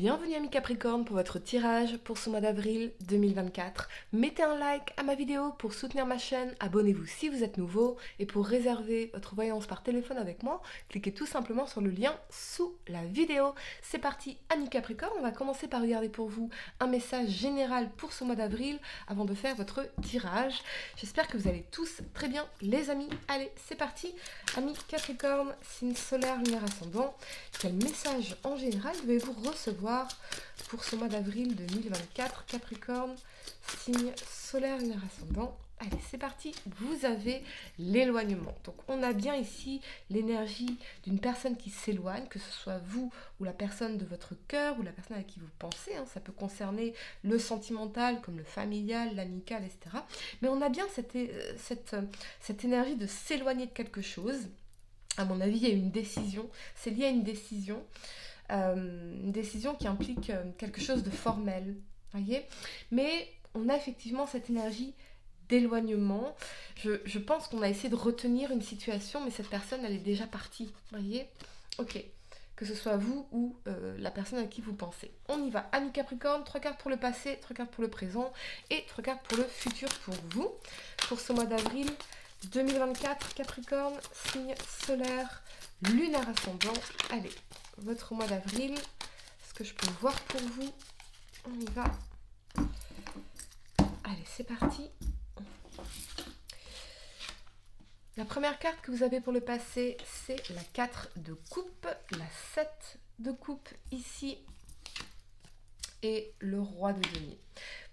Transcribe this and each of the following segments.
Bienvenue amis Capricorne pour votre tirage pour ce mois d'avril 2024. Mettez un like à ma vidéo pour soutenir ma chaîne, abonnez-vous si vous êtes nouveau et pour réserver votre voyance par téléphone avec moi, cliquez tout simplement sur le lien sous la vidéo. C'est parti amis Capricorne, on va commencer par regarder pour vous un message général pour ce mois d'avril avant de faire votre tirage. J'espère que vous allez tous très bien les amis. Allez, c'est parti. Amis Capricorne, signe solaire, lunaire, ascendant, quel message en général devez-vous recevoir pour ce mois d'avril 2024, Capricorne, signe solaire, lunaire, ascendant. Allez, c'est parti, vous avez l'éloignement. Donc, on a bien ici l'énergie d'une personne qui s'éloigne, que ce soit vous ou la personne de votre cœur ou la personne à qui vous pensez. Ça peut concerner le sentimental comme le familial, l'amical, etc. Mais on a bien cette énergie de s'éloigner de quelque chose. À mon avis, il y a une décision. C'est lié à une décision qui implique quelque chose de formel, voyez. Mais on a effectivement cette énergie d'éloignement. Je pense qu'on a essayé de retenir une situation, mais cette personne, elle est déjà partie, voyez. Ok, que ce soit vous ou la personne à qui vous pensez. On y va, amis Capricorne, 3 cartes pour le passé, 3 cartes pour le présent et 3 cartes pour le futur pour vous. Pour ce mois d'avril 2024, Capricorne, signe solaire, lunaire ascendant. Allez, votre mois d'avril, ce que je peux voir pour vous. On y va. Allez, c'est parti. La première carte que vous avez pour le passé, c'est la 4 de coupe, la 7 de coupe ici et le roi de denier.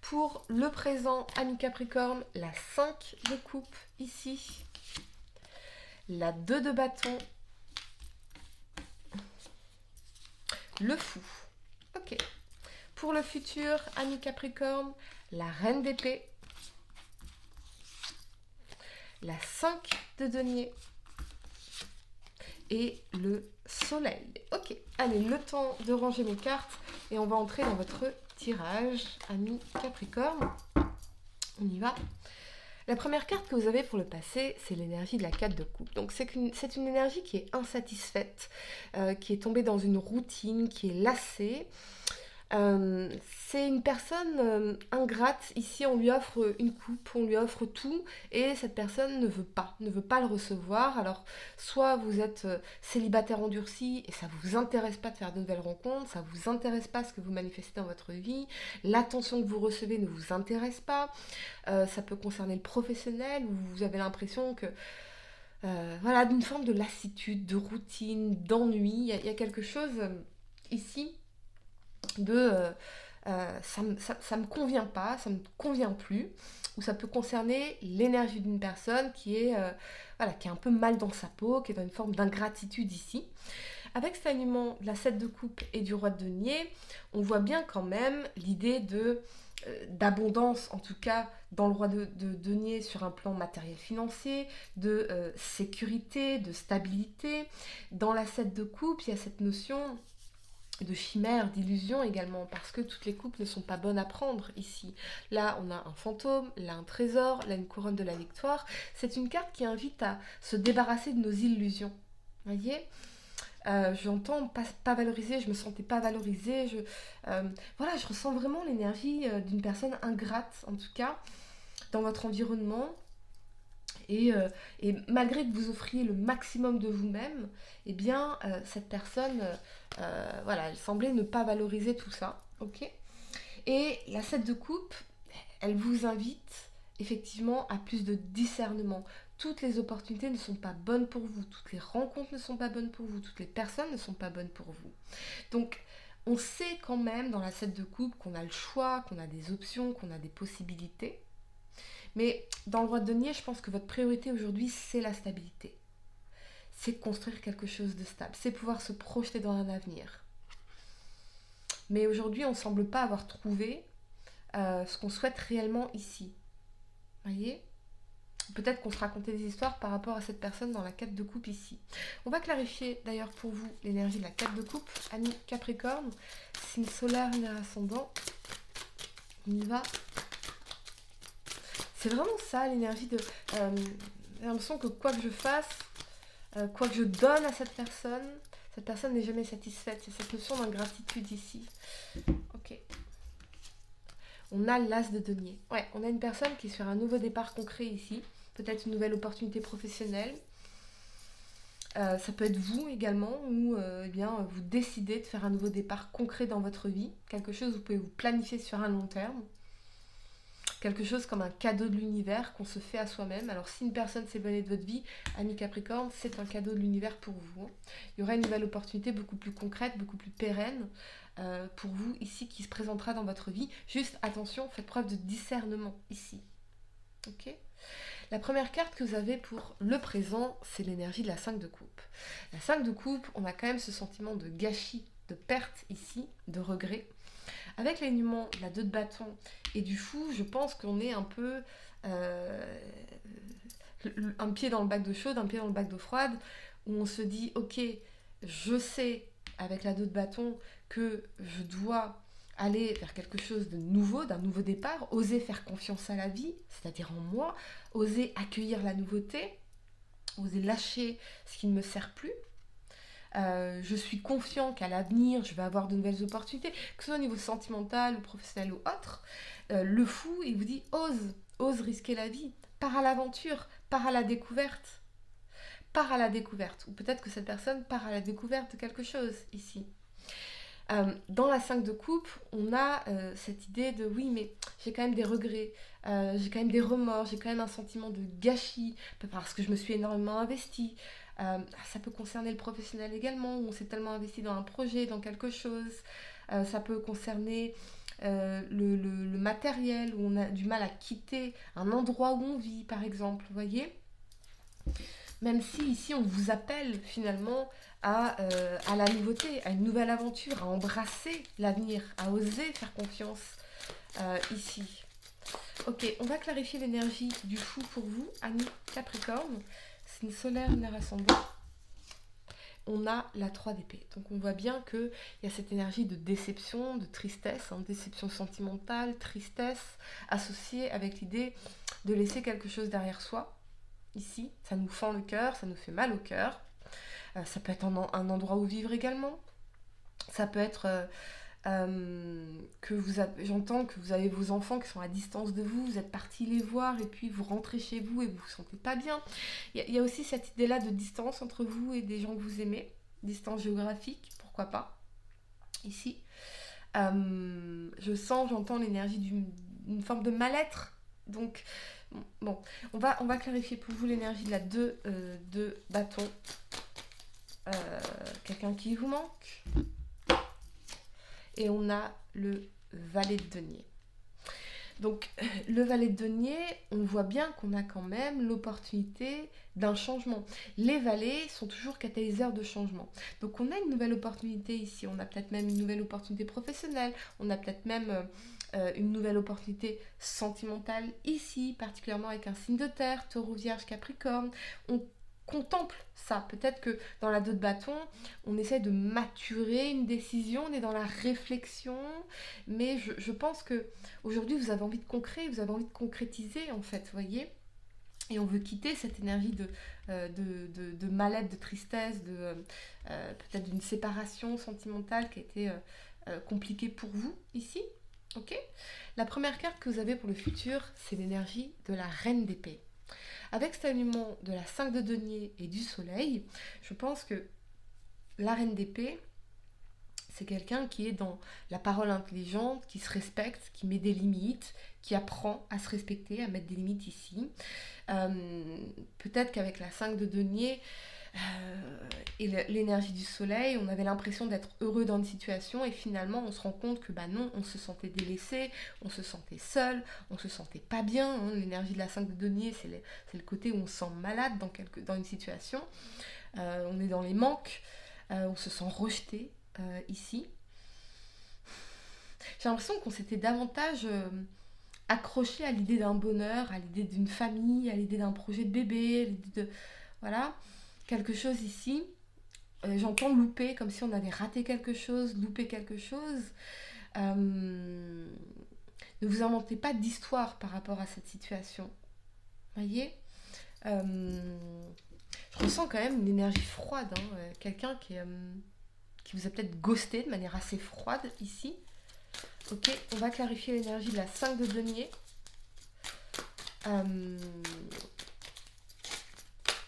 Pour le présent, ami Capricorne, la 5 de coupe ici, la 2 de bâton, le fou. Ok. Pour le futur, ami Capricorne, la reine d'épée, la 5 de denier et le soleil. Ok. Allez, le temps de ranger mes cartes et on va entrer dans votre tirage, ami Capricorne. On y va. La première carte que vous avez pour le passé, c'est l'énergie de la 4 de coupe. Donc c'est une énergie qui est insatisfaite, qui est tombée dans une routine, qui est lassée. C'est une personne ingrate. Ici, on lui offre une coupe, on lui offre tout, et cette personne ne veut pas le recevoir. Alors, soit vous êtes célibataire endurci et ça vous intéresse pas de faire de nouvelles rencontres, ça vous intéresse pas ce que vous manifestez dans votre vie, l'attention que vous recevez ne vous intéresse pas. Ça peut concerner le professionnel où vous avez l'impression que voilà, d'une forme de lassitude, de routine, d'ennui. Il y a quelque chose ici de ça me convient pas, ça me convient plus, ou ça peut concerner l'énergie d'une personne qui est voilà, qui est un peu mal dans sa peau, qui est dans une forme d'ingratitude ici. Avec cet alignement de la 7 de coupe et du roi de denier, on voit bien quand même l'idée d'abondance, en tout cas dans le roi de denier sur un plan matériel financier, de sécurité, de stabilité. Dans la 7 de coupe, il y a cette notion de chimère, d'illusion également, parce que toutes les coupes ne sont pas bonnes à prendre ici. Là, on a un fantôme, là un trésor, là une couronne de la victoire. C'est une carte qui invite à se débarrasser de nos illusions. Voyez, j'entends pas valorisée, je me sentais pas valorisée. Voilà, je ressens vraiment l'énergie d'une personne ingrate, en tout cas, dans votre environnement. Et malgré que vous offriez le maximum de vous-même, eh bien, cette personne, voilà, elle semblait ne pas valoriser tout ça. Ok. Et la 7 de coupe, elle vous invite effectivement à plus de discernement. Toutes les opportunités ne sont pas bonnes pour vous, toutes les rencontres ne sont pas bonnes pour vous, toutes les personnes ne sont pas bonnes pour vous. Donc, on sait quand même dans la 7 de coupe qu'on a le choix, qu'on a des options, qu'on a des possibilités. Mais dans le roi de denier, je pense que votre priorité aujourd'hui, c'est la stabilité. C'est construire quelque chose de stable. C'est pouvoir se projeter dans un avenir. Mais aujourd'hui, on ne semble pas avoir trouvé ce qu'on souhaite réellement ici. Voyez ? Peut-être qu'on se racontait des histoires par rapport à cette personne dans la 4 de coupe ici. On va clarifier d'ailleurs pour vous l'énergie de la 4 de coupe. Ami Capricorne, signe solaire, lunaire ascendant. On y va. C'est vraiment ça l'énergie de... j'ai l'impression que quoi que je fasse, quoi que je donne à cette personne Cette personne n'est jamais satisfaite. C'est cette notion d'ingratitude ici. Ok. On a l'as de denier. Ouais, on a une personne qui se fait un nouveau départ concret ici. Peut-être une nouvelle opportunité professionnelle. Ça peut être vous également, ou eh bien, vous décidez de faire un nouveau départ concret dans votre vie. Quelque chose que vous pouvez vous planifier sur un long terme. Quelque chose comme un cadeau de l'univers qu'on se fait à soi-même. Alors si une personne s'éloigne de votre vie, ami Capricorne, c'est un cadeau de l'univers pour vous. Il y aura une nouvelle opportunité beaucoup plus concrète, beaucoup plus pérenne pour vous ici qui se présentera dans votre vie. Juste attention, faites preuve de discernement ici. Ok ? La première carte que vous avez pour le présent, c'est l'énergie de la 5 de coupe. La 5 de coupe, on a quand même ce sentiment de gâchis, de perte ici, de regret. Avec l'alignement de la 2 de bâton et du fou, je pense qu'on est un peu un pied dans le bac d'eau chaude, un pied dans le bac d'eau froide, où on se dit, ok, je sais avec la 2 de bâton que je dois aller vers quelque chose de nouveau, d'un nouveau départ, oser faire confiance à la vie, c'est-à-dire en moi, oser accueillir la nouveauté, oser lâcher ce qui ne me sert plus. Je suis confiant qu'à l'avenir, je vais avoir de nouvelles opportunités, que ce soit au niveau sentimental ou professionnel ou autre. Le fou, il vous dit, ose risquer la vie, pars à l'aventure, pars à la découverte. Pars à la découverte. Ou peut-être que cette personne part à la découverte de quelque chose ici. Dans la 5 de coupe, on a cette idée de oui, mais j'ai quand même des regrets, j'ai quand même des remords, j'ai quand même un sentiment de gâchis parce que je me suis énormément investie. Ça peut concerner le professionnel également, où on s'est tellement investi dans un projet, dans quelque chose. Ça peut concerner le matériel, où on a du mal à quitter un endroit où on vit, par exemple, vous voyez ? Même si ici on vous appelle finalement à la nouveauté, à une nouvelle aventure, à embrasser l'avenir, à oser faire confiance ici. Ok, on va clarifier l'énergie du fou pour vous, ami Capricorne. C'est une solaire, une ascendant. On a la 3 d'épée. Donc on voit bien qu'il y a cette énergie de déception, de tristesse, déception sentimentale, tristesse, associée avec l'idée de laisser quelque chose derrière soi. Ici, ça nous fend le cœur, ça nous fait mal au cœur. Ça peut être un endroit où vivre également. Ça peut être j'entends que vous avez vos enfants qui sont à distance de vous, vous êtes partis les voir et puis vous rentrez chez vous et vous vous sentez pas bien. Il y a aussi cette idée-là de distance entre vous et des gens que vous aimez, distance géographique, pourquoi pas, ici. J'entends l'énergie d'une forme de mal-être. Donc, bon, on va clarifier pour vous l'énergie de la 2 de bâton. Quelqu'un qui vous manque. Et on a le valet de denier. Donc, le valet de denier, on voit bien qu'on a quand même l'opportunité d'un changement. Les valets sont toujours catalyseurs de changement. Donc, on a une nouvelle opportunité ici. On a peut-être même une nouvelle opportunité professionnelle. On a peut-être même une nouvelle opportunité sentimentale ici, particulièrement avec un signe de terre, taureau, vierge, capricorne. On contemple ça. Peut-être que dans la 2 de bâton, on essaie de maturer une décision, on est dans la réflexion, mais je pense que aujourd'hui vous avez envie de concret, vous avez envie de concrétiser en fait, vous voyez, et on veut quitter cette énergie de mal-être, de tristesse, peut-être d'une séparation sentimentale qui a été compliquée pour vous ici. Ok ? La première carte que vous avez pour le futur, c'est l'énergie de la reine d'épée. Avec cet alignement de la 5 de denier et du soleil, je pense que la reine d'épée, c'est quelqu'un qui est dans la parole intelligente, qui se respecte, qui met des limites, qui apprend à se respecter, à mettre des limites ici. Peut-être qu'avec la 5 de denier et l'énergie du soleil, on avait l'impression d'être heureux dans une situation et finalement on se rend compte que bah non, on se sentait délaissé, on se sentait seul, on se sentait pas bien. Hein. L'énergie de la 5 de denier, c'est le côté où on se sent malade dans une situation. On est dans les manques, on se sent rejeté ici. J'ai l'impression qu'on s'était davantage accroché à l'idée d'un bonheur, à l'idée d'une famille, à l'idée d'un projet de bébé, à l'idée de... Voilà. Quelque chose ici, j'entends louper, comme si on avait raté quelque chose, loupé quelque chose. Ne vous inventez pas d'histoire par rapport à cette situation. Voyez, je ressens quand même une énergie froide, hein, quelqu'un qui est qui vous a peut-être ghosté de manière assez froide ici. Ok, on va clarifier l'énergie de la 5 de denier.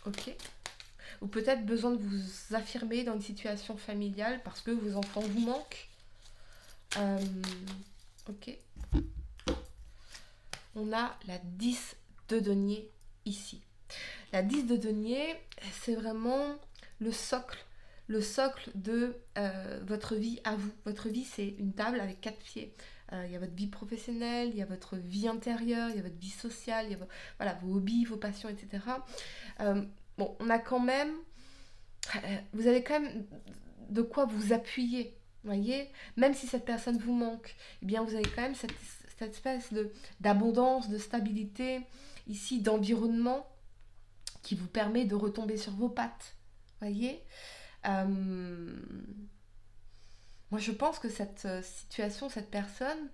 Ok. Ou peut-être besoin de vous affirmer dans une situation familiale parce que vos enfants vous manquent. Ok. On a la 10 de denier ici. La 10 de denier, c'est vraiment le socle de votre vie à vous. Votre vie, c'est une table avec 4 pieds. Il y a votre vie professionnelle, il y a votre vie intérieure, il y a votre vie sociale, il y a voilà, vos hobbies, vos passions, etc. Bon, on a quand même... vous avez quand même de quoi vous appuyer, voyez. Même si cette personne vous manque, eh bien vous avez quand même cette espèce d'abondance, de stabilité, ici, d'environnement qui vous permet de retomber sur vos pattes, voyez. Moi, je pense que cette situation, cette personne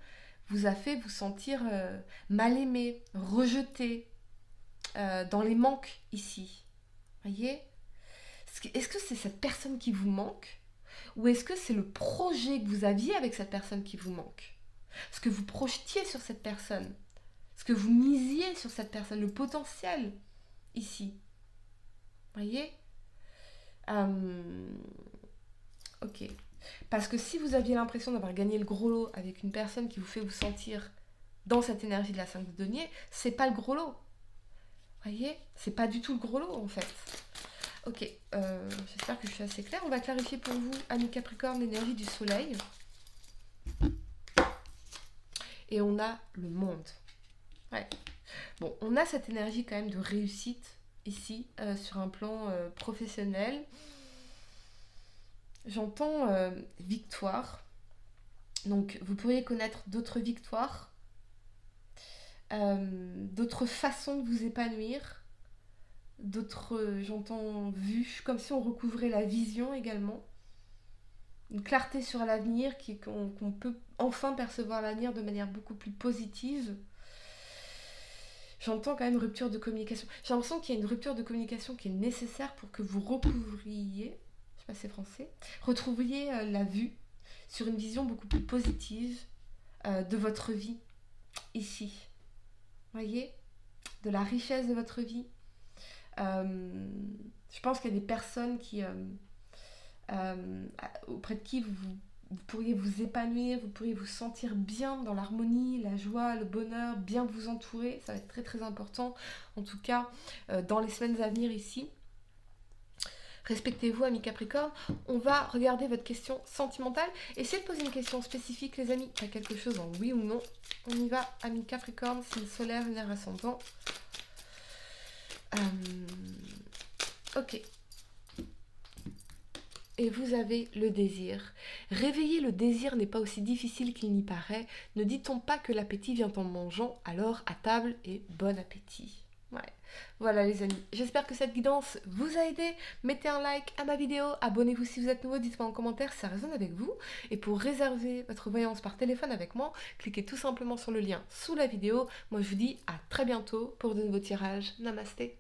vous a fait vous sentir mal aimé, rejeté, dans les manques ici, voyez. Est-ce que c'est cette personne qui vous manque ou est-ce que c'est le projet que vous aviez avec cette personne qui vous manque? Ce que vous projetiez sur cette personne, ce que vous misiez sur cette personne, le potentiel ici. Voyez? Ok. Parce que si vous aviez l'impression d'avoir gagné le gros lot avec une personne qui vous fait vous sentir dans cette énergie de la 5 de denier, c'est pas le gros lot. Voyez? C'est pas du tout le gros lot en fait. Ok, j'espère que je suis assez claire. On va clarifier pour vous, amis Capricorne, l'énergie du soleil. Et on a le monde. Ouais. Bon, on a cette énergie quand même de réussite ici, sur un plan professionnel. J'entends victoire. Donc, vous pourriez connaître d'autres victoires, d'autres façons de vous épanouir. D'autres, j'entends vue, comme si on recouvrait la vision également. Une clarté sur l'avenir, qu'on peut enfin percevoir l'avenir de manière beaucoup plus positive. J'entends quand même rupture de communication. J'ai l'impression qu'il y a une rupture de communication qui est nécessaire pour que vous recouvriez, je sais pas si c'est français, retrouviez la vue sur une vision beaucoup plus positive de votre vie ici. Voyez, de la richesse de votre vie. Je pense qu'il y a des personnes auprès de qui vous pourriez vous épanouir, vous pourriez vous sentir bien dans l'harmonie, la joie, le bonheur, bien vous entourer. Ça va être très très important, en tout cas dans les semaines à venir ici. Respectez-vous, amis Capricorne. On va regarder votre question sentimentale. Essayez de poser une question spécifique, les amis. Pas quelque chose en oui ou non. On y va, amis Capricorne, signe solaire, lunaire, ascendant. Ok. Et vous avez le désir. Réveiller le désir n'est pas aussi difficile qu'il n'y paraît. Ne dit-on pas que l'appétit vient en mangeant? Alors à table et bon appétit. Ouais. Voilà les amis, j'espère que cette guidance vous a aidé. Mettez un like à ma vidéo, abonnez-vous si vous êtes nouveau, dites-moi en commentaire si ça résonne avec vous. Et pour réserver votre voyance par téléphone avec moi, cliquez tout simplement sur le lien sous la vidéo. Moi je vous dis à très bientôt pour de nouveaux tirages. Namasté.